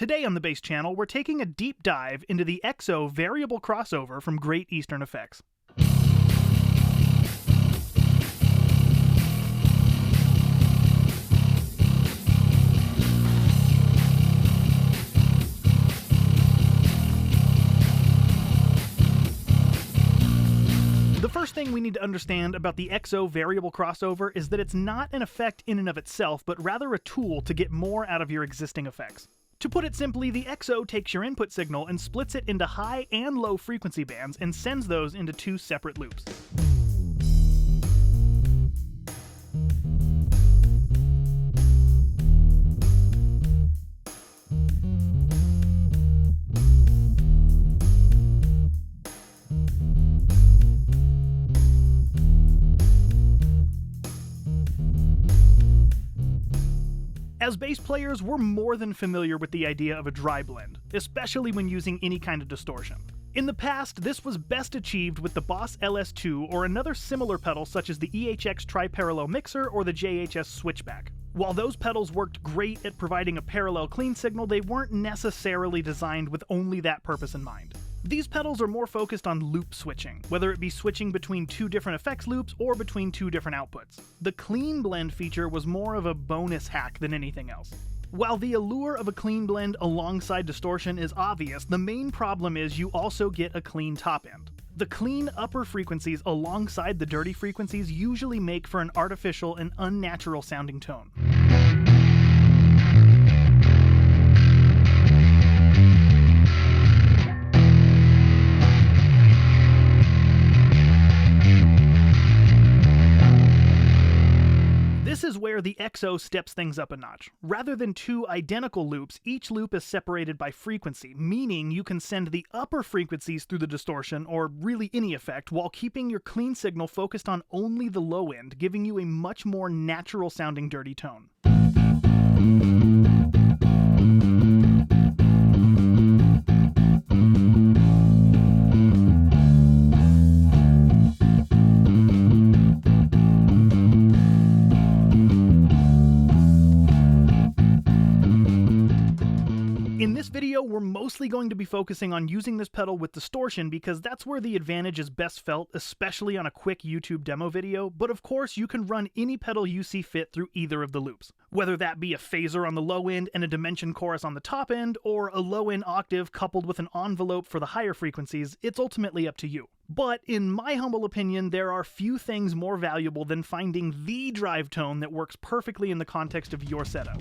Today on the Bass channel, we're taking a deep dive into the XO variable crossover from Great Eastern Effects. The first thing we need to understand about the XO variable crossover is that it's not an effect in and of itself, but rather a tool to get more out of your existing effects. To put it simply, the XO takes your input signal and splits it into high and low frequency bands and sends those into two separate loops. As bass players, we're more than familiar with the idea of a dry blend, especially when using any kind of distortion. In the past, this was best achieved with the Boss LS2 or another similar pedal such as the EHX Tri-Parallel Mixer or the JHS Switchback. While those pedals worked great at providing a parallel clean signal, they weren't necessarily designed with only that purpose in mind. These pedals are more focused on loop switching, whether it be switching between two different effects loops or between two different outputs. The clean blend feature was more of a bonus hack than anything else. While the allure of a clean blend alongside distortion is obvious, the main problem is you also get a clean top end. The clean upper frequencies alongside the dirty frequencies usually make for an artificial and unnatural sounding tone. This is where the XO steps things up a notch. Rather than two identical loops, each loop is separated by frequency, meaning you can send the upper frequencies through the distortion, or really any effect, while keeping your clean signal focused on only the low end, giving you a much more natural sounding dirty tone. In this video, we're mostly going to be focusing on using this pedal with distortion because that's where the advantage is best felt, especially on a quick YouTube demo video, but of course you can run any pedal you see fit through either of the loops. Whether that be a phaser on the low end and a dimension chorus on the top end, or a low end octave coupled with an envelope for the higher frequencies, it's ultimately up to you. But in my humble opinion, there are few things more valuable than finding the drive tone that works perfectly in the context of your setup.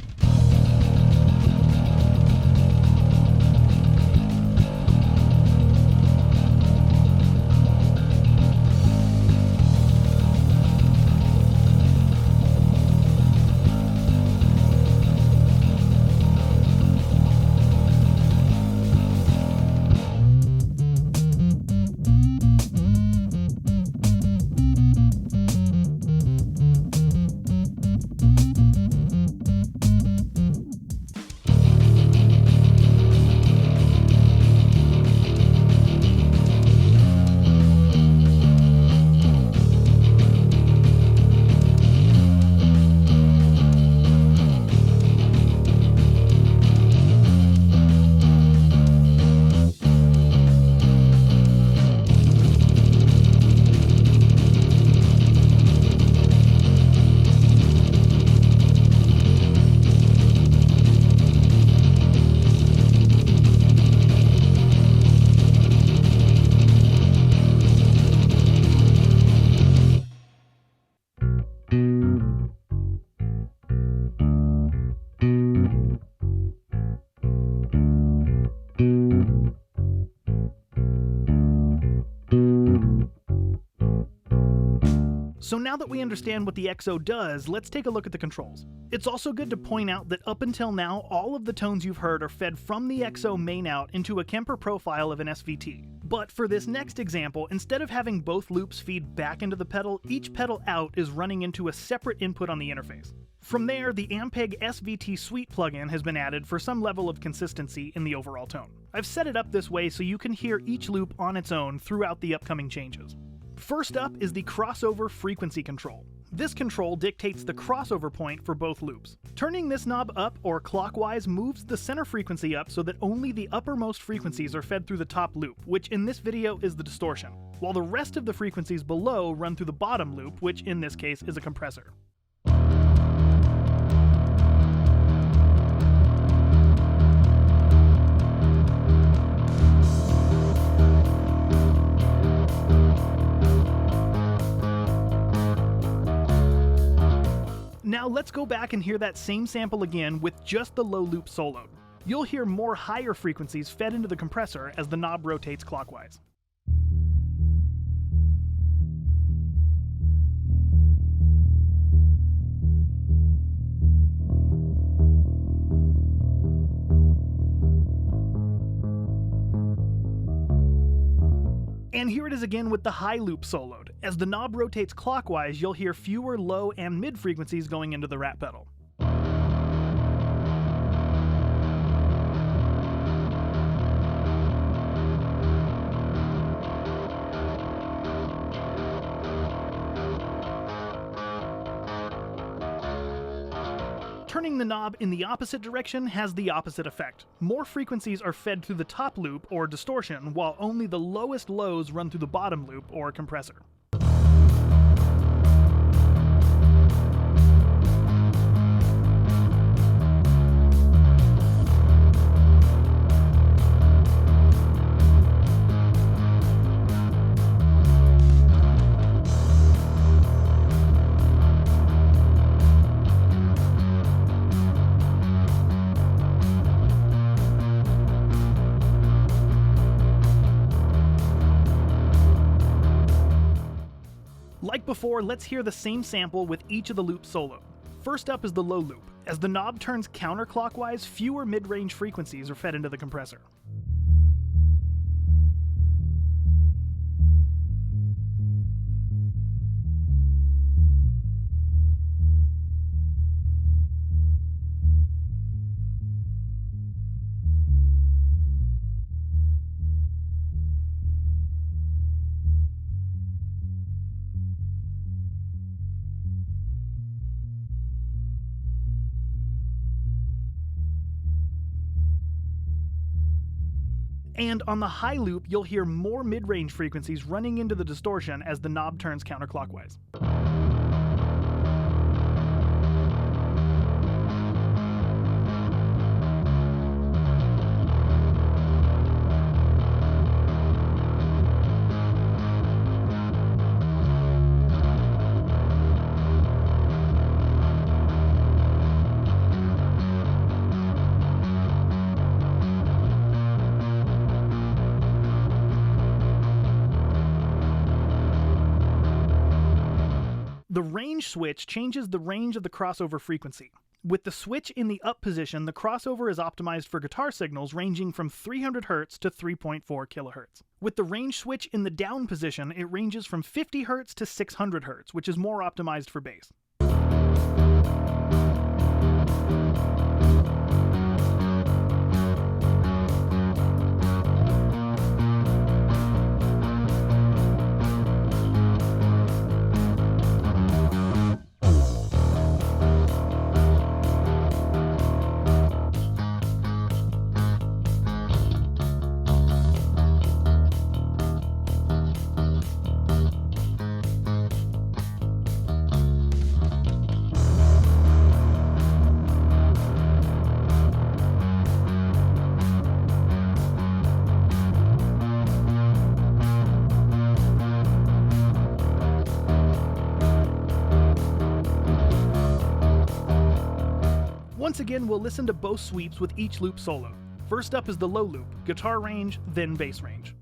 So now that we understand what the XO does, let's take a look at the controls. It's also good to point out that up until now, all of the tones you've heard are fed from the XO main out into a Kemper profile of an SVT. But for this next example, instead of having both loops feed back into the pedal, each pedal out is running into a separate input on the interface. From there, the Ampeg SVT Suite plugin has been added for some level of consistency in the overall tone. I've set it up this way so you can hear each loop on its own throughout the upcoming changes. First up is the crossover frequency control. This control dictates the crossover point for both loops. Turning this knob up or clockwise moves the center frequency up so that only the uppermost frequencies are fed through the top loop, which in this video is the distortion, while the rest of the frequencies below run through the bottom loop, which in this case is a compressor. Now let's go back and hear that same sample again with just the low loop soloed. You'll hear more higher frequencies fed into the compressor as the knob rotates clockwise. And here it is again with the high loop soloed. As the knob rotates clockwise, you'll hear fewer low and mid frequencies going into the rat pedal. Turning the knob in the opposite direction has the opposite effect. More frequencies are fed through the top loop, or distortion, while only the lowest lows run through the bottom loop, or compressor. Like before, let's hear the same sample with each of the loops solo. First up is the low loop. As the knob turns counterclockwise, fewer mid-range frequencies are fed into the compressor. And on the high loop, you'll hear more mid-range frequencies running into the distortion as the knob turns counterclockwise. The range switch changes the range of the crossover frequency. With the switch in the up position, the crossover is optimized for guitar signals ranging from 300 Hz to 3.4 kHz. With the range switch in the down position, it ranges from 50 Hz to 600 Hz, which is more optimized for bass. Once again, we'll listen to both sweeps with each loop solo. First up is the low loop, guitar range, then bass range.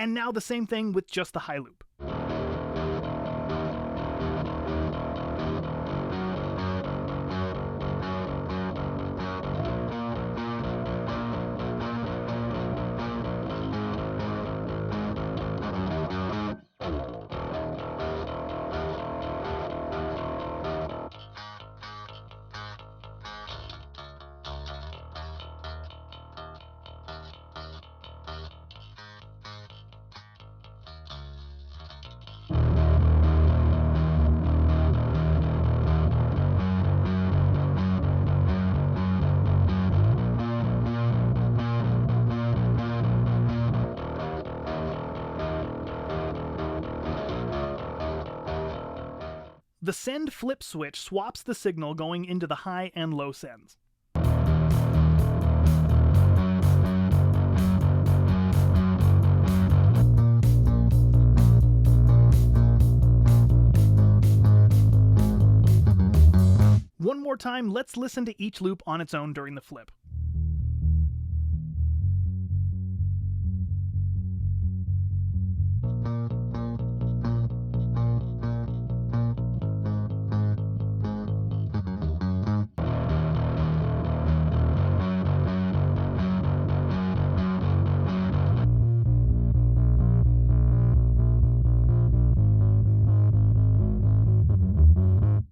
And now the same thing with just the high loop. The send flip switch swaps the signal going into the high and low sends. One more time, let's listen to each loop on its own during the flip.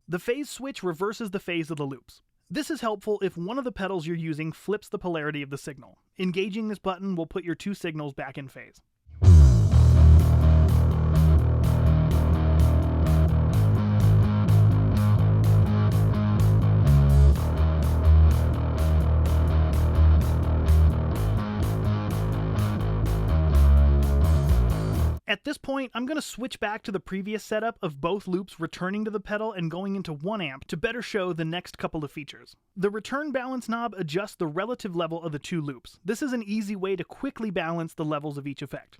The phase switch reverses the phase of the loops. This is helpful if one of the pedals you're using flips the polarity of the signal. Engaging this button will put your two signals back in phase. At this point, I'm going to switch back to the previous setup of both loops returning to the pedal and going into 1 amp to better show the next couple of features. The return balance knob adjusts the relative level of the two loops. This is an easy way to quickly balance the levels of each effect.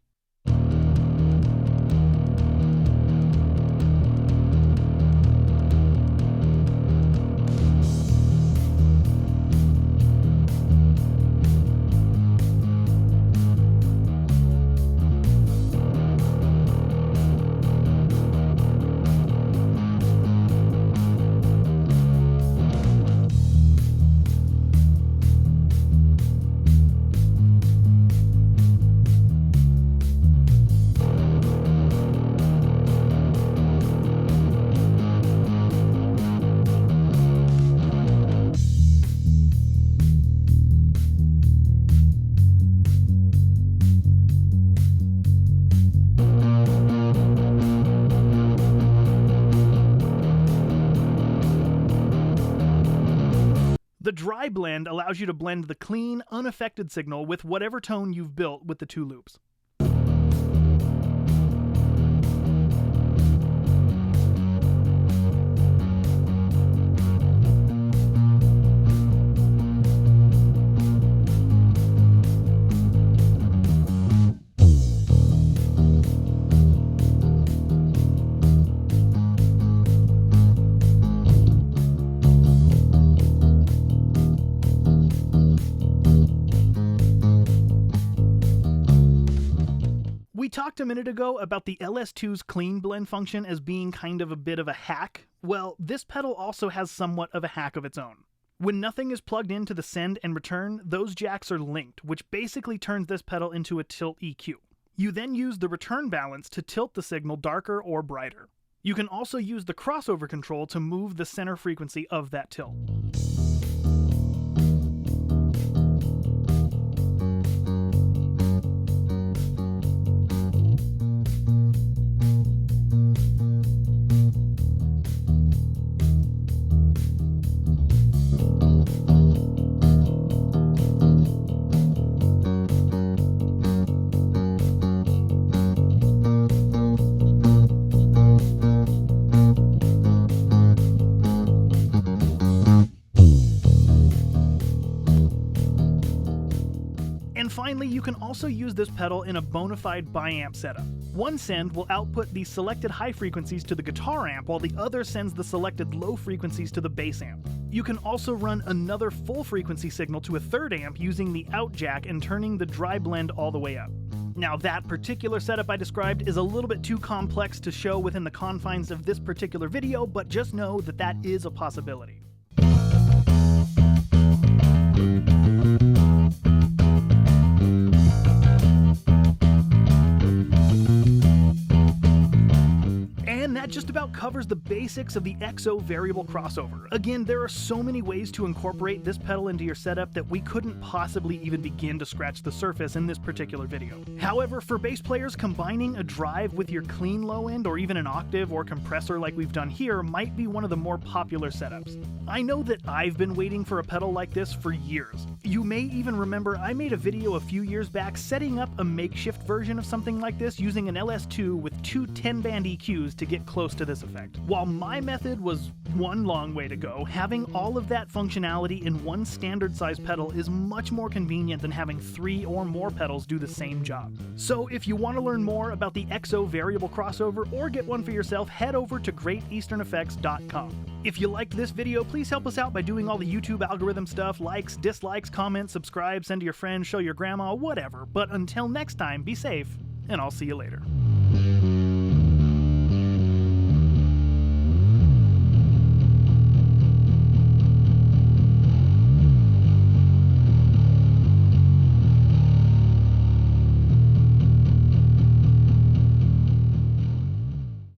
The dry blend allows you to blend the clean, unaffected signal with whatever tone you've built with the two loops. We talked a minute ago about the LS2's clean blend function as being kind of a bit of a hack. Well, this pedal also has somewhat of a hack of its own. When nothing is plugged into the send and return, those jacks are linked, which basically turns this pedal into a tilt EQ. You then use the return balance to tilt the signal darker or brighter. You can also use the crossover control to move the center frequency of that tilt. And finally, you can also use this pedal in a bona fide biamp setup. One send will output the selected high frequencies to the guitar amp, while the other sends the selected low frequencies to the bass amp. You can also run another full frequency signal to a third amp using the out jack and turning the dry blend all the way up. Now, that particular setup I described is a little bit too complex to show within the confines of this particular video, but just know that that is a possibility. And that just about covers the basics of the XO variable crossover. Again, there are so many ways to incorporate this pedal into your setup that we couldn't possibly even begin to scratch the surface in this particular video. However, for bass players, combining a drive with your clean low end or even an octave or compressor like we've done here might be one of the more popular setups. I know that I've been waiting for a pedal like this for years. You may even remember I made a video a few years back setting up a makeshift version of something like this using an LS2 with two 10-band EQs to get close to this effect. While my method was one long way to go, having all of that functionality in one standard size pedal is much more convenient than having 3 or more pedals do the same job. So if you want to learn more about the XO variable crossover or get one for yourself, head over to greateasterneffects.com. If you liked this video, please help us out by doing all the YouTube algorithm stuff, likes, dislikes, comments, subscribe, send to your friends, show your grandma, whatever. But until next time, be safe, and I'll see you later.